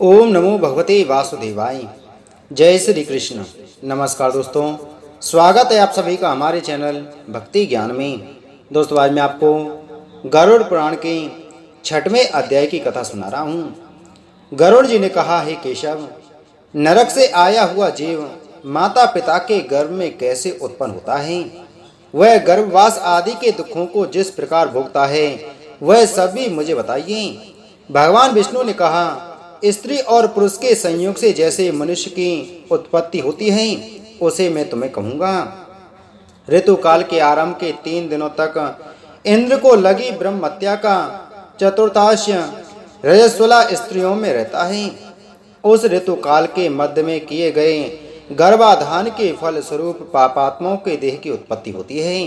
ओम नमो भगवते वासुदेवाय। जय श्री कृष्ण। नमस्कार दोस्तों, स्वागत है आप सभी का हमारे चैनल भक्ति ज्ञान में। दोस्तों, आज मैं आपको गरुड़ पुराण के 6वें अध्याय की कथा सुना रहा हूँ। गरुड़ जी ने कहा, हे केशव, नरक से आया हुआ जीव माता पिता के गर्भ में कैसे उत्पन्न होता है? वह गर्भवास आदि के दुखों को जिस प्रकार भोगता है वह सभी मुझे बताइए। भगवान विष्णु ने कहा, स्त्री और पुरुष के संयोग से जैसे मनुष्य की उत्पत्ति होती है उसे मैं तुम्हें कहूँगा। ऋतुकाल के आरंभ के 3 दिनों तक इंद्र को लगी ब्रह्म हत्या का चतुर्थांश रजस्वला स्त्रियों में रहता है। उस ऋतुकाल के मध्य में किए गए गर्भाधान के फल स्वरूप पापात्माओं के देह की उत्पत्ति होती है।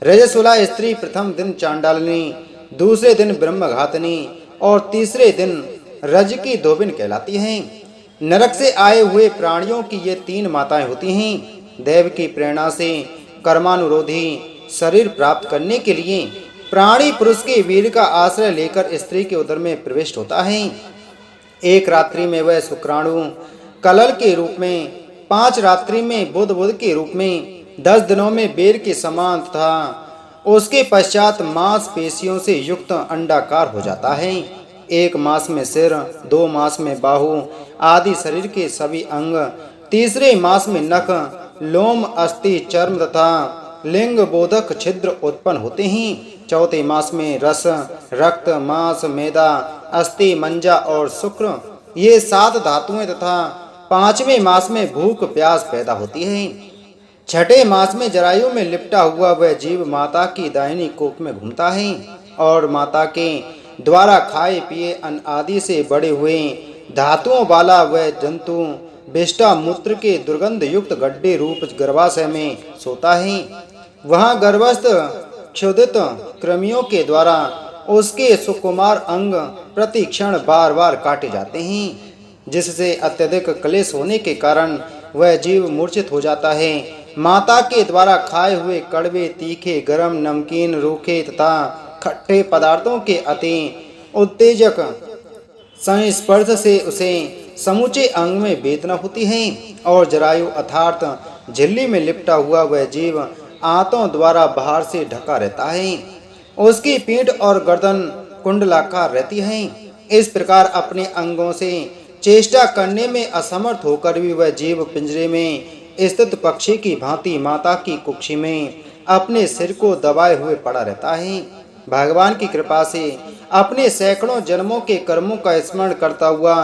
रजस्वला स्त्री प्रथम दिन चांडालिनी, दूसरे दिन ब्रह्मघातनी और तीसरे दिन रज की धोबिन कहलाती हैं। नरक से आए हुए प्राणियों की ये 3 माताएं होती हैं। देव की प्रेरणा से कर्मानुरोधी शरीर प्राप्त करने के लिए प्राणी पुरुष के वीर का आश्रय लेकर स्त्री के उदर में प्रविष्ट होता है। एक रात्रि में वह शुक्राणु कलल के रूप में, 5 रात्रि में बुध के रूप में, 10 दिनों में बेर के समान तथा उसके पश्चात मांस पेशियों से युक्त अंडाकार हो जाता है। 1 मास में सिर, 2 मास में बाहु आदि शरीर के सभी अंग, तीसरे मास में नख, लोम, अस्थि, चर्म तथा लिंग बोधक छिद्र उत्पन्न होते हैं। चौथे मास में रस, रक्त, मांस, मेदा, अस्थि, मंजा और शुक्र ये 7 धातुएं तथा 5वें मास में भूख प्यास पैदा होती है। 6ठे मास में जरायु में लिपटा हुआ वह जीव माता की दाहिनी कोख में घूमता है और माता के द्वारा खाए पिए अन्न आदि से बड़े हुए धातुओं वाला वह जंतु विष्टा मूत्र के दुर्गंध युक्त गड्ढे रूप गर्भाशय में सोता है। वहाँ गर्भस्थ क्षुधित कृमियों के द्वारा उसके सुकुमार अंग प्रति क्षण बार बार काटे जाते हैं, जिससे अत्यधिक क्लेश होने के कारण वह जीव मूर्छित हो जाता है। माता के द्वारा खाए हुए कड़वे, तीखे, गरम, नमकीन, रूखे तथा खट्टे पदार्थों के अति उत्तेजक संस्पर्श से उसे समूचे अंग में वेदना होती है और जरायु अर्थात झिल्ली में लिपटा हुआ वह जीव आंतों द्वारा बाहर से ढका रहता है। उसकी पीठ और गर्दन कुंडलाकार रहती है। इस प्रकार अपने अंगों से चेष्टा करने में असमर्थ होकर भी वह जीव पिंजरे में स्थित पक्षी की भांति माता की कुक्षी में अपने सिर को दबाए हुए पड़ा रहता है। भगवान की कृपा से अपने सैकड़ों जन्मों के कर्मों का स्मरण करता हुआ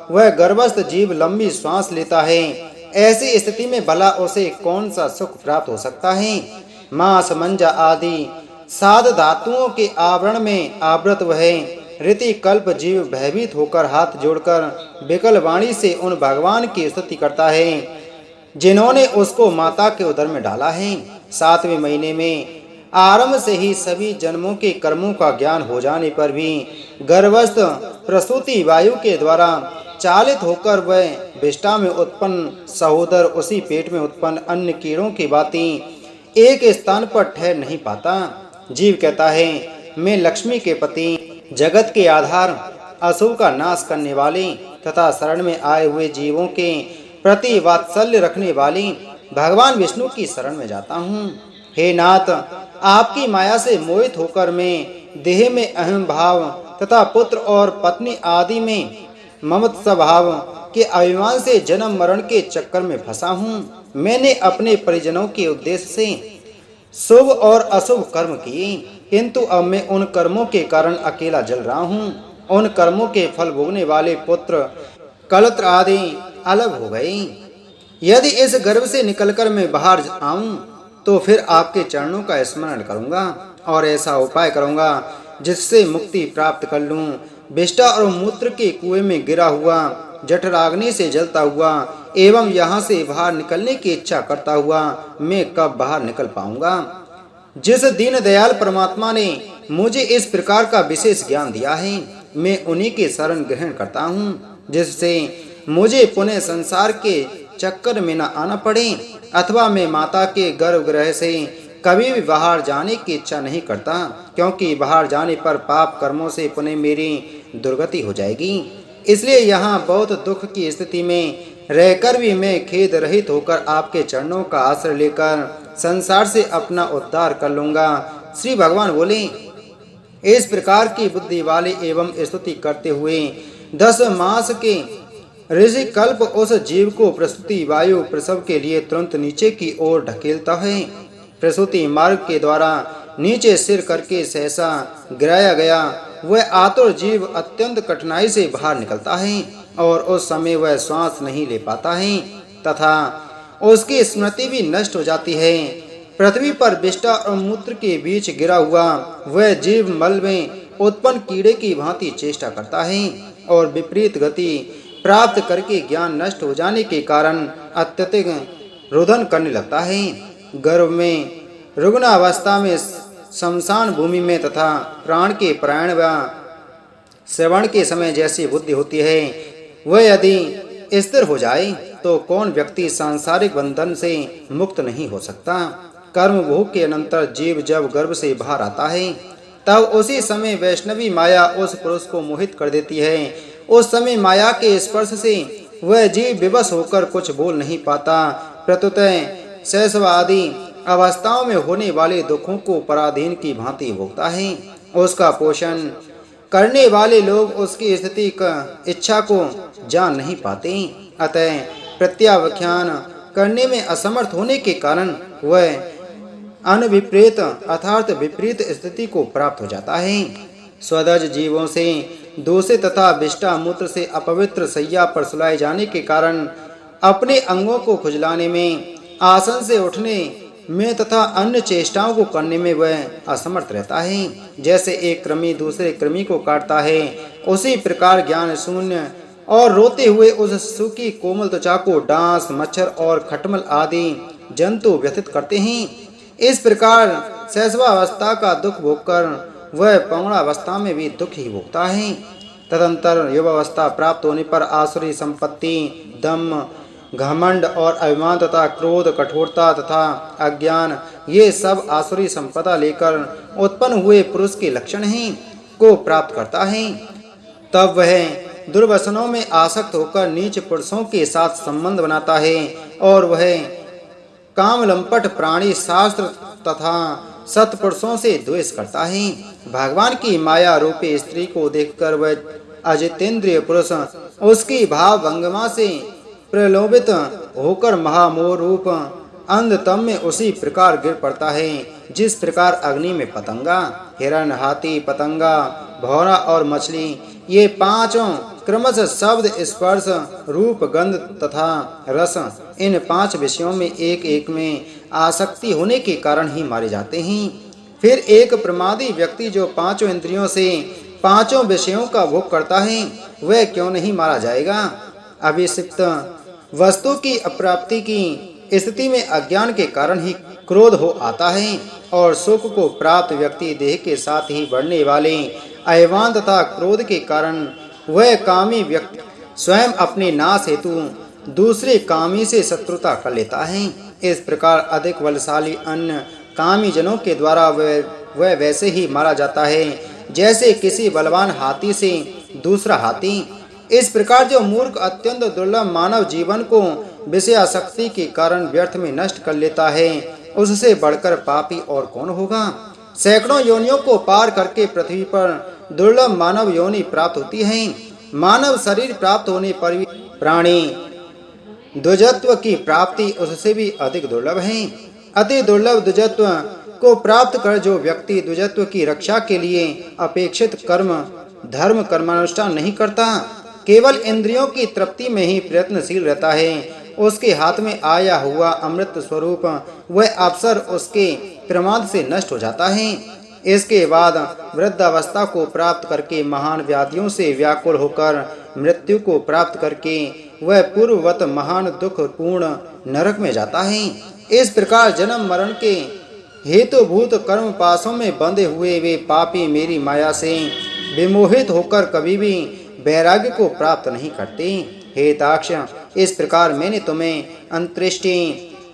वह गर्भस्थ जीव लंबी श्वास लेता है। ऐसी स्थिति में भला उसे कौन सा सुख प्राप्त हो सकता है? मांस, मंजा आदि 7 धातुओं के आवरण में आवृत वह ऋति कल्प जीव भयभीत होकर हाथ जोड़कर विकल वाणी से उन भगवान की स्तुति करता है जिन्होंने उसको माता के उदर में डाला है। 7वें महीने में आरंभ से ही सभी जन्मों के कर्मों का ज्ञान हो जाने पर भी गर्भस्थ प्रसूति वायु के द्वारा चालित होकर वह विष्टा में उत्पन्न सहोदर उसी पेट में उत्पन्न अन्य कीड़ों की भांति एक स्थान पर ठहर नहीं पाता। जीव कहता है, मैं लक्ष्मी के पति, जगत के आधार, अशुभ का नाश करने वाले तथा शरण में आए हुए जीवों के प्रति वात्सल्य रखने वाली भगवान विष्णु की शरण में जाता हूँ। हे नाथ, आपकी माया से मोहित होकर मैं देह में अहम भाव तथा पुत्र और पत्नी आदि में ममत्व भाव के अभिमान से जन्म मरण के चक्कर में फंसा हूँ। मैंने अपने परिजनों के उद्देश्य से शुभ और अशुभ कर्म किए, किंतु अब मैं उन कर्मों के कारण अकेला जल रहा हूँ। उन कर्मों के फल भोगने वाले पुत्र, कलत्र आदि अलग हो गए। यदि इस गर्भ से निकलकर मैं बाहर आऊं तो फिर आपके चरणों का स्मरण करूंगा और ऐसा उपाय करूंगा जिससे मुक्ति प्राप्त कर लूं। विष्टा और मूत्र के कुएं में गिरा हुआ, जठराग्नि से जलता हुआ एवं यहाँ से बाहर निकलने की इच्छा करता हुआ मैं कब बाहर निकल पाऊंगा? जिस दीन दयाल परमात्मा ने मुझे इस प्रकार का विशेष ज्ञान दिया है, मैं उन्हीं के शरण ग्रहण करता हूँ, जिससे मुझे पुनः संसार के चक्कर में न आना पड़े अथवा मैं माता के गर्भगृह से कभी भी बाहर जाने की इच्छा नहीं करता, क्योंकि बाहर जाने पर पाप कर्मों से पुनः मेरी दुर्गति हो जाएगी। इसलिए यहाँ बहुत दुख की स्थिति में रहकर भी मैं खेद रहित होकर आपके चरणों का आश्रय लेकर संसार से अपना उद्धार कर लूंगा। श्री भगवान बोले, इस प्रकार की बुद्धि वाले एवं स्तुति करते हुए 10 मास के ऋषि कल्प उस जीव को प्रसूति वायु प्रसव के लिए तुरंत नीचे की ओर ढकेलता है। प्रसूति मार्ग के द्वारा नीचे सिर करके सहसा गिराया गया वह आतुर जीव अत्यंत कठिनाई से बाहर निकलता है और उस समय वह श्वास नहीं ले पाता है तथा उसकी स्मृति भी नष्ट हो जाती है। पृथ्वी पर विष्ठा और मूत्र के बीच गिरा हुआ वह जीव मल में उत्पन्न कीड़े की भांति चेष्टा करता है और विपरीत गति प्राप्त करके ज्ञान नष्ट हो जाने के कारण अत्यधिक रुदन करने लगता है। गर्भ में रुग्ण अवस्था में शमशान भूमि में तथा प्राण के प्रयाण व श्रवण के समय जैसी बुद्धि होती है वह यदि स्थिर हो जाए तो कौन व्यक्ति सांसारिक बंधन से मुक्त नहीं हो सकता। कर्म भोग के अनंतर जीव जब गर्भ से बाहर आता है तब उसी समय वैष्णवी माया उस पुरुष को मोहित कर देती है। उस समय माया के स्पर्श से वह जीव विवश होकर कुछ बोल नहीं पाता, प्रत्युत शैशव आदि अवस्थाओं में होने वाले दुखों को पराधीन की भांति भोगता है। उसका पोषण करने वाले लोग उसकी स्थिति का इच्छा को जान नहीं पाते, अतः प्रत्याख्यान करने में असमर्थ होने के कारण वह अनविपरीत अर्थात विपरीत स्थिति को प्राप्त हो जाता है। स्वदज जीवों से दूषित तथा विष्ठा मूत्र से अपवित्र शैया पर सुलाए जाने के कारण अपने अंगों को खुजलाने में, आसन से उठने में तथा अन्य चेष्टाओं को करने में वह असमर्थ रहता है। जैसे एक कृमि दूसरे कृमि को काटता है, उसी प्रकार ज्ञान शून्य और रोते हुए उस सूखी कोमल त्वचा को डांस, मच्छर और खटमल आदि जंतु व्यथित करते हैं। इस प्रकार शैशवावस्था का दुख भोगकर वह पौगणावस्था में भी दुख ही भोगता है। तदंतर युवावस्था प्राप्त होने पर आसुरी संपत्ति, दम, घमंड और अभिमान तथा क्रोध, कठोरता तथा अज्ञान ये सब आसुरी संपदा लेकर उत्पन्न हुए पुरुष के लक्षण हैं को प्राप्त करता है। तब वह दुर्व्यसनों में आसक्त होकर नीच पुरुषों के साथ संबंध बनाता है और वह कामलंपट प्राणी शास्त्र तथा सत्पुरुषों से द्वेष करता है। भगवान की माया रूपी स्त्री को देखकर वह अजितेंद्रिय पुरुष उसकी भाव भंगिमा से प्रलोभित होकर महामोह रूप अंधतम में उसी प्रकार गिर पड़ता है जिस प्रकार अग्नि में पतंगा, हिरण, हाथी, पतंगा, भौरा और मछली ये पांचों क्रमशः शब्द, स्पर्श, रूप, गंध तथा रस इन 5 विषयों में एक एक में आसक्ति होने के कारण ही मारे जाते हैं। फिर एक प्रमादी व्यक्ति जो 5 इंद्रियों से 5 विषयों का भोग करता है वह क्यों नहीं मारा जाएगा। अभिषिक्त वस्तु की अप्राप्ति की स्थिति में अज्ञान के कारण ही क्रोध हो आता है और सुख को प्राप्त व्यक्ति देह के साथ ही बढ़ने वाले अभिमान तथा क्रोध के कारण वह कामी व्यक्ति स्वयं अपने नाश हेतु दूसरे कामी से शत्रुता कर लेता है। इस प्रकार अधिक बलशाली अन्य कामी जनों के द्वारा वह वैसे ही मारा जाता है जैसे किसी बलवान हाथी से दूसरा हाथी। इस प्रकार जो मूर्ख अत्यंत दुर्लभ मानव जीवन को विषयासक्ति के कारण व्यर्थ में नष्ट कर लेता है उससे बढ़कर पापी और कौन होगा। सैकड़ों योनियों को पार करके पृथ्वी पर दुर्लभ मानव योनि प्राप्त होती है। मानव शरीर प्राप्त होने पर भी प्राणी द्विजत्व की प्राप्ति उससे भी अधिक दुर्लभ है। अति दुर्लभ द्विजत्व को प्राप्त कर जो व्यक्ति द्विजत्व की रक्षा के लिए अपेक्षित कर्म धर्म कर्मानुष्ठान नहीं करता, केवल इंद्रियों की तृप्ति में ही प्रयत्नशील रहता है, उसके हाथ में आया हुआ अमृत स्वरूप वह अवसर उसके प्रमाद से नष्ट हो जाता है। इसके बाद वृद्धावस्था को प्राप्त करके महान व्याधियों से व्याकुल होकर मृत्यु को प्राप्त करके वह पूर्ववत महान दुख पूर्ण नरक में जाता है। इस प्रकार जन्म मरण के हेतुभूत कर्म पाशों में बंधे हुए वे पापी मेरी माया से विमोहित होकर कभी भी वैराग्य को प्राप्त नहीं करते। हे दाक्ष, इस प्रकार मैंने तुम्हें अंतरिष्टि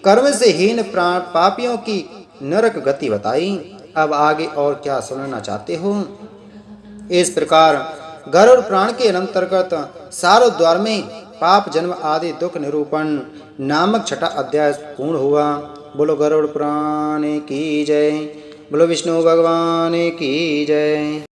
कर्म से हीन पापियों की नरक गति बताई। अब आगे और क्या सुनना चाहते हो। इस प्रकार गरुड़ पुराण के अंतर्गत सारोद्वार में पाप जन्म आदि दुख निरूपण नामक छठा अध्याय पूर्ण हुआ। बोलो गरुड़ पुराण की जय। बोलो विष्णु भगवान की जय।